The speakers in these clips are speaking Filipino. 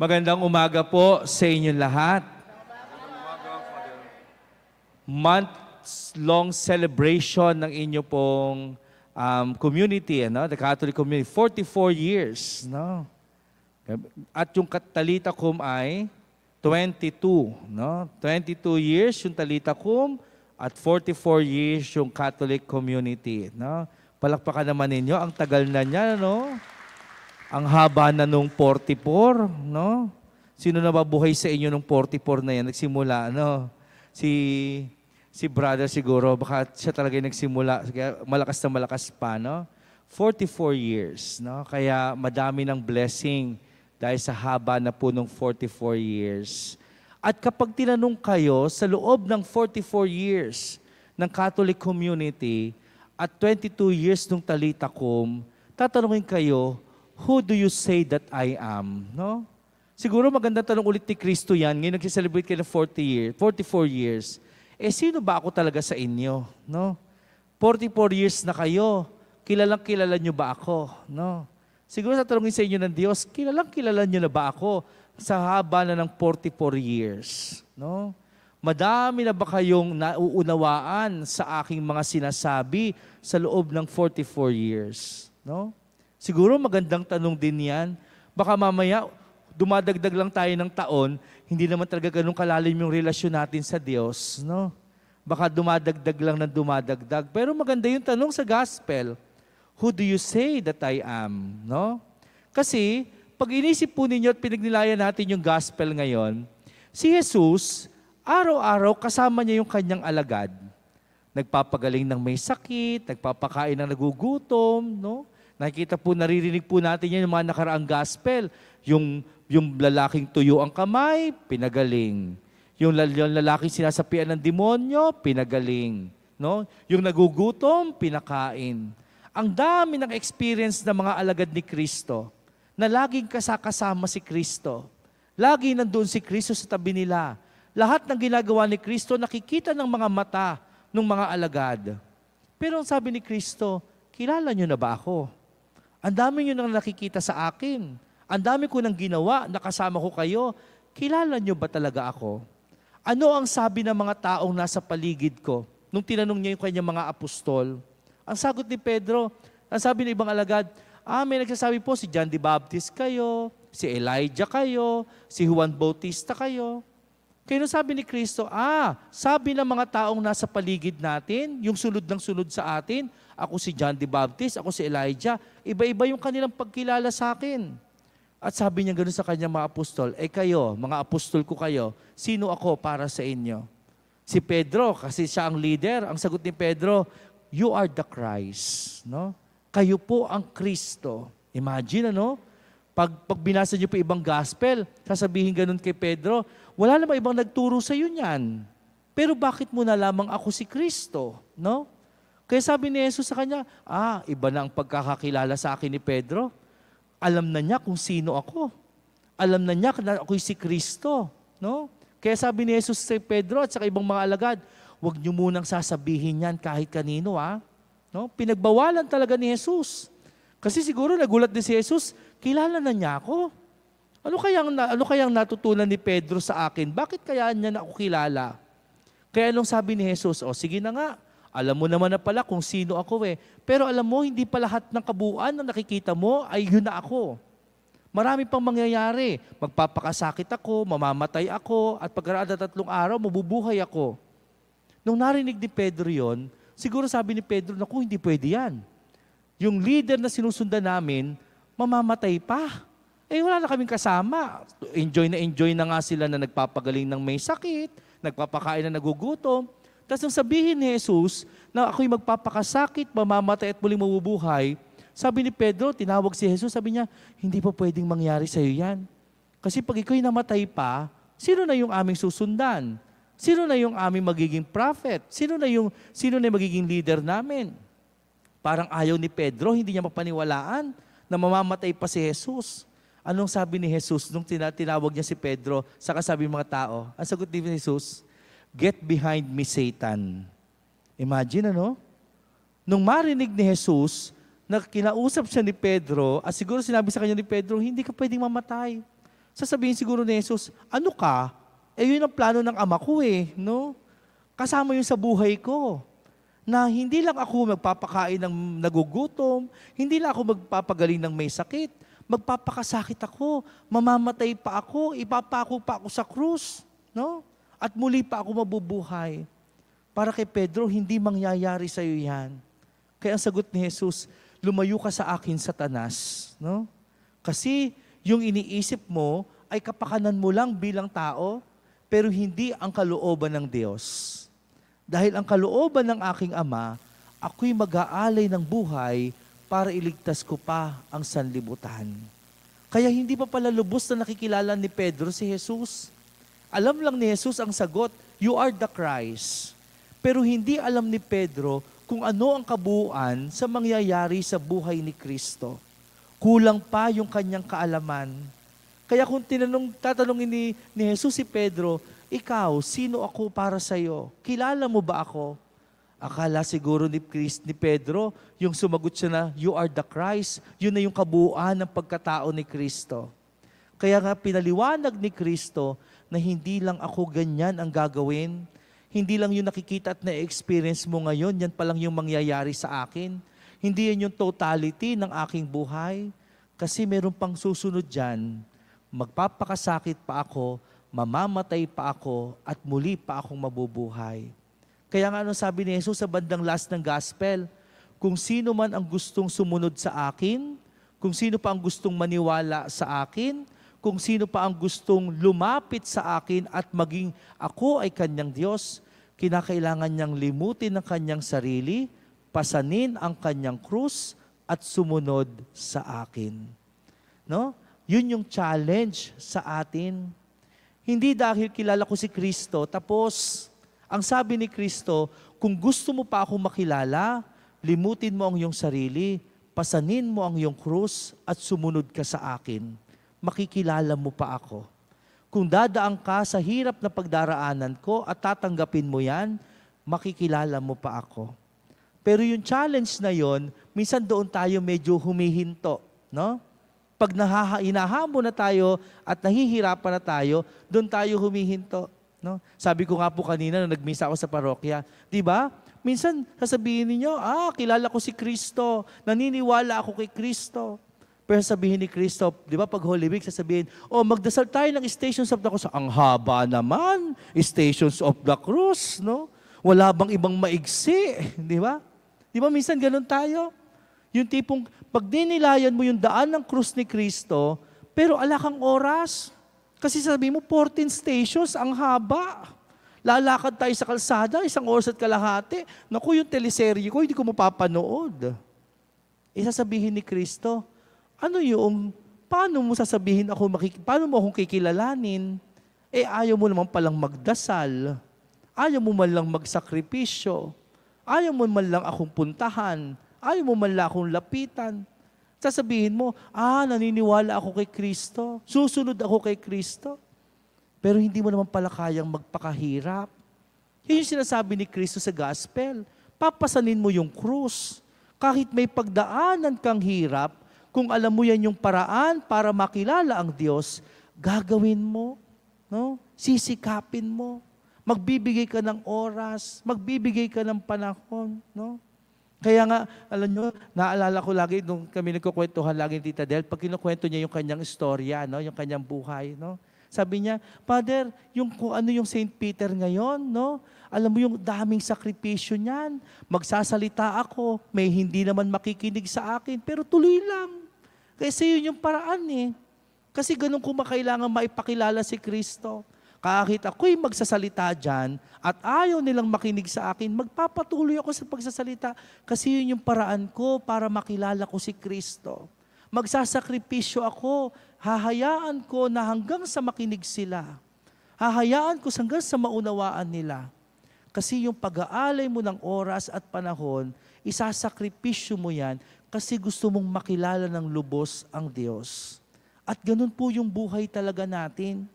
Magandang umaga po sa inyong lahat. Months-long celebration ng inyo pong community, the Catholic community, 44 years. No? At yung Talita Cum ay 22. No? 22 years yung Talita Cum at 44 years yung Catholic community. No? Palakpakan naman ninyo, ang tagal na niya, no? Ang haba na nung 44, no? Sino na mabuhay sa inyo nung 44 na yan? Nagsimula, no? Si brother siguro, baka siya talaga yung nagsimula. Kaya malakas pa, no? 44 years, no? Kaya madami ng blessing dahil sa haba na po nung 44 years. At kapag tinanong kayo sa loob ng 44 years ng Catholic community at 22 years nung Talita Cum, tatanungin kayo, who do you say that I am? No? Siguro magandang tanong ulit ni Kristo yan. Ngayon nag-celebrate kayo ng 44 years. Sino ba ako talaga sa inyo? No? 44 years na kayo. Kilala nyo ba ako? No? Siguro tatanungin sa inyo ng Diyos, kilala nyo na ba ako sa haba na ng 44 years? No? Madami na ba kayong nauunawaan sa aking mga sinasabi sa loob ng 44 years? No? Siguro magandang tanong din yan. Baka mamaya, dumadagdag lang tayo ng taon, hindi naman talaga ganun kalalim yung relasyon natin sa Diyos. No? Baka dumadagdag lang ng dumadagdag. Pero maganda yung tanong sa gospel. Who do you say that I am? No? Kasi, pag inisip po ninyo at pinagnilayan natin yung gospel ngayon, si Jesus, araw-araw kasama niya yung kanyang alagad. Nagpapagaling ng may sakit, nagpapakain ng nagugutom, no? Nakikita po, naririnig po natin yan yung mga nakaraang gospel. Yung lalaking tuyo ang kamay, pinagaling. Yung lalaking sinasapian ng demonyo, pinagaling. No? Yung nagugutom, pinakain. Ang dami ng experience ng mga alagad ni Kristo na laging kasakasama si Kristo. Lagi nandun si Kristo sa tabi nila. Lahat ng ginagawa ni Kristo, nakikita ng mga mata ng mga alagad. Pero ang sabi ni Kristo, kilala niyo na ba ako? Ang dami nyo nang nakikita sa akin. Ang dami ko nang ginawa, nakasama ko kayo. Kilala nyo ba talaga ako? Ano ang sabi ng mga taong nasa paligid ko nung tinanong niya yung kanyang mga apostol? Ang sagot ni Pedro, ang sabi ng ibang alagad, may nagsasabi po si John the Baptist kayo, si Elijah kayo, si Juan Bautista kayo. Kaya nung sabi ni Kristo, sabi ng mga taong nasa paligid natin, yung sunod ng sunod sa atin, ako si John the Baptist, ako si Elijah, iba-iba yung kanilang pagkilala sa akin. At sabi niya gano'n sa kanyang mga apostol, kayo, mga apostol ko kayo, sino ako para sa inyo? Si Pedro, kasi siya ang leader, ang sagot ni Pedro, you are the Christ. No? Kayo po ang Kristo. Imagine, ano? Pag binasa niyo po ibang gospel, sasabihin ganun kay Pedro, wala namang ibang nagturo sa iyo niyan. Pero bakit mo na lamang ako si Kristo? No? Kaya sabi ni Jesus sa kanya, iba na ang pagkakakilala sa akin ni Pedro. Alam na niya kung sino ako. Alam na niya na ako'y si Kristo. No? Kaya sabi ni Jesus sa Pedro at sa ibang mga alagad, huwag niyo munang sasabihin yan kahit kanino. No? Pinagbawalan talaga ni Jesus. Kasi siguro nagulat din si Jesus, kilala na niya ako. Ano kayang natutunan ni Pedro sa akin? Bakit kaya niya na ako kilala? Kaya nung sabi ni Jesus, sige na nga, alam mo naman na pala kung sino ako Pero alam mo, hindi pa lahat ng kabuuan na nakikita mo ay yun na ako. Marami pang mangyayari. Magpapakasakit ako, mamamatay ako, at pagkaraan ng 3 araw, mabubuhay ako. Nung narinig ni Pedro yon, siguro sabi ni Pedro, naku, hindi pwede yan. Yung leader na sinusundan namin, mamamatay pa. Wala na kaming kasama. Enjoy na nga sila na nagpapagaling ng may sakit, nagpapakain na nagugutom. Tapos nang sabihin ni Jesus na ako'y magpapakasakit, mamamatay at muling mabubuhay, sabi ni Pedro, tinawag si Jesus, sabi niya, hindi pa pwedeng mangyari sa iyo yan. Kasi pag ikaw'y namatay pa, sino na yung aming susundan? Sino na yung aming magiging prophet? Sino na yung magiging leader namin? Parang ayaw ni Pedro, hindi niya mapaniwalaan na mamamatay pa si Jesus. Anong sabi ni Jesus nung tinawag niya si Pedro, saka sabi ng mga tao? Ang sagot ni Jesus, get behind me, Satan. Imagine, ano? Nung marinig ni Jesus, na kinausap siya ni Pedro, at siguro sinabi sa kanya ni Pedro, hindi ka pwedeng mamatay. Sasabihin siguro ni Jesus, ano ka? Yun ang plano ng Ama ko no? Kasama yun sa buhay ko. Na hindi lang ako magpapakain ng nagugutom, hindi lang ako magpapagaling ng may sakit, magpapakasakit ako, mamamatay pa ako, ipapako pa ako sa krus, no? At muli pa ako mabubuhay. Para kay Pedro, hindi mangyayari sa iyo yan. Kaya ang sagot ni Jesus, lumayo ka sa akin, Satanas, no? Kasi yung iniisip mo ay kapakanan mo lang bilang tao, pero hindi ang kalooban ng Diyos. Dahil ang kalooban ng aking Ama, ako'y mag-aalay ng buhay para iligtas ko pa ang sanlibutan. Kaya hindi pa pala lubos na nakikilala ni Pedro si Jesus. Alam lang ni Jesus ang sagot, you are the Christ. Pero hindi alam ni Pedro kung ano ang kabuuan sa mangyayari sa buhay ni Kristo. Kulang pa yung kanyang kaalaman. Kaya kung tatanungin ni Jesus si Pedro, ikaw, sino ako para sa iyo? Kilala mo ba ako? Akala siguro ni Pedro, yung sumagot siya na, you are the Christ, yun na yung kabuuan ng pagkatao ni Kristo. Kaya nga pinaliwanag ni Kristo na hindi lang ako ganyan ang gagawin, hindi lang yung nakikita at na-experience mo ngayon, yan pa lang yung mangyayari sa akin. Hindi yan yung totality ng aking buhay. Kasi meron pang susunod dyan, magpapakasakit pa ako, mamamatay pa ako, at muli pa akong mabubuhay. Kaya nga ano sabi ni Jesus sa bandang last ng gospel, kung sino man ang gustong sumunod sa akin, kung sino pa ang gustong maniwala sa akin, kung sino pa ang gustong lumapit sa akin at maging ako ay kanyang Diyos, kinakailangan niyang limutin ang kanyang sarili, pasanin ang kanyang krus, at sumunod sa akin. No? Yun yung challenge sa atin. Hindi dahil kilala ko si Kristo, tapos ang sabi ni Kristo, kung gusto mo pa akong makilala, limutin mo ang iyong sarili, pasanin mo ang iyong krus, at sumunod ka sa akin. Makikilala mo pa ako. Kung dadaan ka sa hirap na pagdaraanan ko at tatanggapin mo yan, makikilala mo pa ako. Pero yung challenge na yon, minsan doon tayo medyo humihinto, no? Pag hinahamon na tayo at nahihirapan na tayo, doon tayo humihinto. No? Sabi ko nga po kanina nung nagmisa ako sa parokya, di ba? Minsan sasabihin niyo, kilala ko si Kristo, naniniwala ako kay Kristo. Pero sabihin ni Kristo, di ba pag Holy Week, sasabihin, magdasal tayo ng Stations of the Cross. Ang haba naman, Stations of the Cross, no? Wala bang ibang maigsi, di ba? Di ba minsan ganun tayo? Yung tipong, pag dinilayan mo yung daan ng krus ni Kristo, pero ala kang oras. Kasi sabi mo, 14 stations, ang haba. Lalakad tayo sa kalsada, 1 oras at kalahati. Naku, yung teleserye ko, hindi ko mapapanood. Sasabihin ni Kristo, paano mo sasabihin paano mo akong kikilalanin? Ayaw mo naman palang magdasal. Ayaw mo man lang magsakripisyo. Ayaw mo man lang akong puntahan. Ayaw mo man lang akong lapitan. Sasabihin mo, naniniwala ako kay Kristo. Susunod ako kay Kristo. Pero hindi mo naman pala kayang magpakahirap. Yun yung sinasabi ni Kristo sa gospel. Papasanin mo yung krus. Kahit may pagdaanan kang hirap, kung alam mo yan yung paraan para makilala ang Diyos, gagawin mo. No? Sisikapin mo. Magbibigay ka ng oras. Magbibigay ka ng panahon. No? Kaya nga, alam nyo, naalala ko lagi, nung kami nagkukwentuhan lagi ni Tita Del, pag kinukwento niya yung kanyang istorya, no, yung kanyang buhay, no, sabi niya, Father, kung ano yung St. Peter ngayon, no, alam mo yung daming sakripisyo niyan, magsasalita ako, may hindi naman makikinig sa akin, pero tuloy lang. Kasi yun yung paraan Kasi ganun kumakailangan maipakilala si Kristo. Kahit ako'y magsasalita dyan at ayaw nilang makinig sa akin, magpapatuloy ako sa pagsasalita kasi yun yung paraan ko para makilala ko si Kristo. Magsasakripisyo ako, hahayaan ko na hanggang sa makinig sila. Hahayaan ko hanggang sa maunawaan nila. Kasi yung pag-aalay mo ng oras at panahon, isasakripisyo mo yan kasi gusto mong makilala ng lubos ang Diyos. At ganun po yung buhay talaga natin.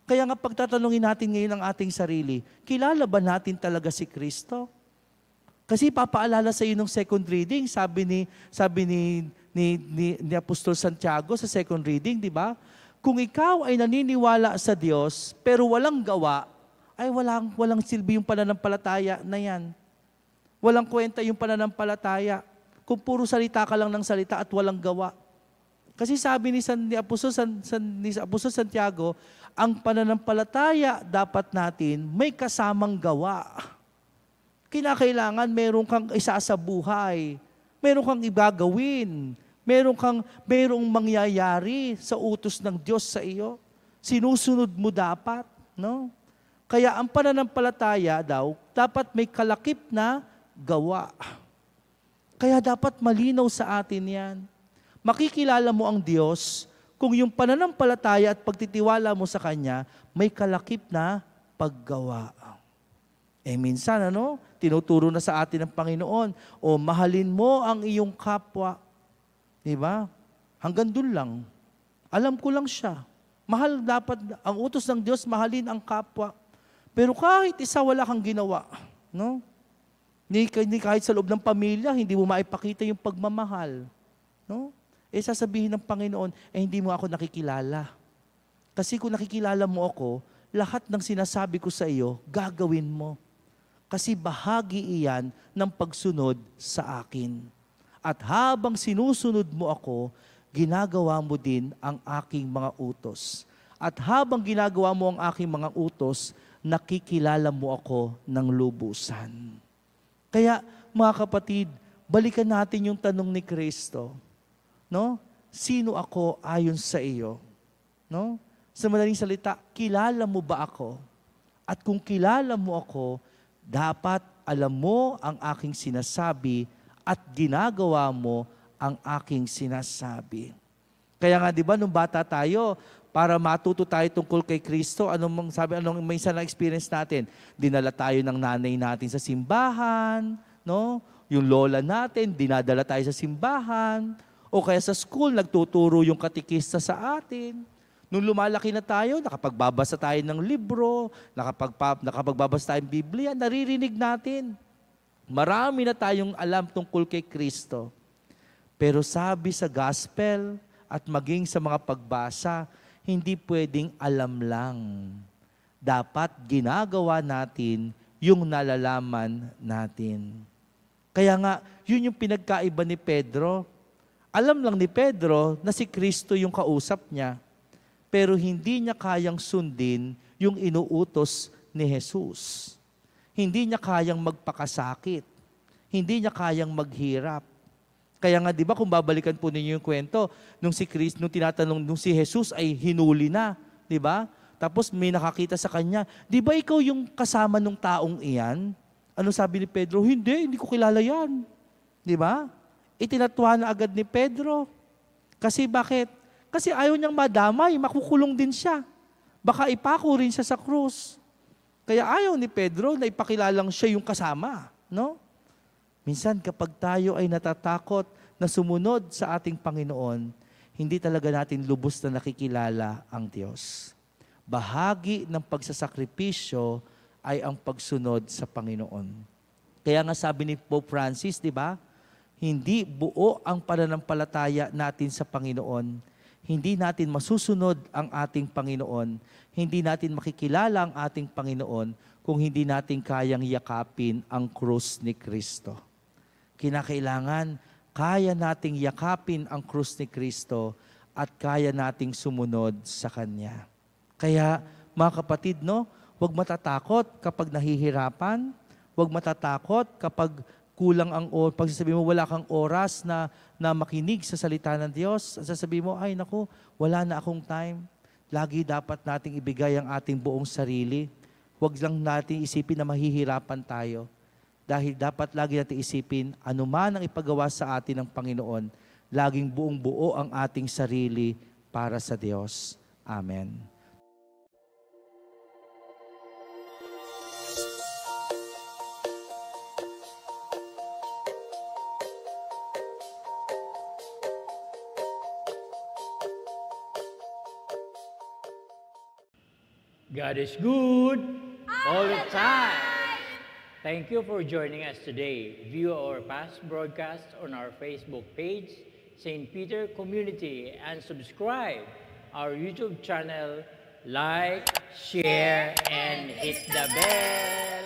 Kaya nga pagtatanungin natin ngayon ang ating sarili, kilala ba natin talaga si Kristo? Kasi papaalala sa iyo ng second reading, sabi ni Apostol Santiago sa second reading, di ba? Kung ikaw ay naniniwala sa Diyos, pero walang gawa, ay walang silbi yung pananampalataya na yan. Walang kwenta yung pananampalataya. Kung puro salita ka lang ng salita at walang gawa. Kasi sabi ni Apostol Santiago, ang pananampalataya dapat natin may kasamang gawa. Kinakailangan meron kang isa sa buhay. Meron kang ibagawin. Merong mangyayari sa utos ng Diyos sa iyo. Sinusunod mo dapat, no? Kaya ang pananampalataya daw, dapat may kalakip na gawa. Kaya dapat malinaw sa atin yan. Makikilala mo ang Diyos kung yung pananampalataya at pagtitiwala mo sa Kanya, may kalakip na paggawa. Minsan, tinuturo na sa atin ng Panginoon, mahalin mo ang iyong kapwa. Diba? Hanggang dun lang. Alam ko lang siya. Mahal dapat, ang utos ng Diyos, mahalin ang kapwa. Pero kahit isa wala kang ginawa, no? Hindi kahit sa loob ng pamilya, hindi mo maipakita yung pagmamahal. No? Sasabihin ng Panginoon, hindi mo ako nakikilala. Kasi kung nakikilala mo ako, lahat ng sinasabi ko sa iyo, gagawin mo. Kasi bahagi iyan ng pagsunod sa akin. At habang sinusunod mo ako, ginagawa mo din ang aking mga utos. At habang ginagawa mo ang aking mga utos, nakikilala mo ako ng lubusan. Kaya, mga kapatid, balikan natin yung tanong ni Kristo. No? Sino ako ayon sa iyo? No? Sa madaling salita, kilala mo ba ako? At kung kilala mo ako, dapat alam mo ang aking sinasabi at ginagawa mo ang aking sinasabi. Kaya nga, di ba, nung bata tayo, para matuto tayo tungkol kay Kristo, anong minsan na experience natin? Dinala tayo ng nanay natin sa simbahan, no? Yung lola natin, dinadala tayo sa simbahan, o kaya sa school, nagtuturo yung katikista sa atin. Nung lumalaki na tayo, nakapagbabasa tayo ng libro, nakapagbabasa tayo ng Biblia, naririnig natin. Marami na tayong alam tungkol kay Kristo. Pero sabi sa gospel at maging sa mga pagbasa, hindi pwedeng alam lang. Dapat ginagawa natin yung nalalaman natin. Kaya nga, yun yung pinagkaiba ni Pedro. Alam lang ni Pedro na si Kristo yung kausap niya, pero hindi niya kayang sundin yung inuutos ni Jesus. Hindi niya kayang magpakasakit. Hindi niya kayang maghirap. Kaya nga, di ba, kung babalikan po ninyo yung kwento, nung si Jesus ay hinuli na, di ba? Tapos may nakakita sa kanya, di ba ikaw yung kasama ng taong iyan? Ano sabi ni Pedro? Hindi ko kilala yan. Di ba? Itinatwa na agad ni Pedro. Kasi bakit? Kasi ayaw niyang madamay, makukulong din siya. Baka ipako rin siya sa krus. Kaya ayaw ni Pedro na ipakilalang siya yung kasama, no? Minsan kapag tayo ay natatakot na sumunod sa ating Panginoon, hindi talaga natin lubos na nakikilala ang Diyos. Bahagi ng pagsasakripisyo ay ang pagsunod sa Panginoon. Kaya nga sabi ni Pope Francis, di ba? Hindi buo ang pananampalataya natin sa Panginoon. Hindi natin masusunod ang ating Panginoon. Hindi natin makikilala ang ating Panginoon kung hindi natin kayang yakapin ang krus ni Kristo. Kinakailangan, kaya nating yakapin ang krus ni Kristo at kaya nating sumunod sa Kanya. Kaya, mga kapatid, huwag matatakot kapag nahihirapan, huwag matatakot kapag kulang ang oras, pag sasabihin mo wala kang oras na makinig sa salita ng Diyos, sasabihin mo, ay naku, wala na akong time. Lagi dapat nating ibigay ang ating buong sarili. Huwag lang natin isipin na mahihirapan tayo. Dahil dapat lagi natin isipin, anuman ang ipagawa sa atin ng Panginoon, laging buong buo ang ating sarili para sa Diyos. Amen. God is good all the time. Thank you for joining us today. View our past broadcasts on our Facebook page, St. Peter Community, and subscribe our YouTube channel, like, share, and hit the bell.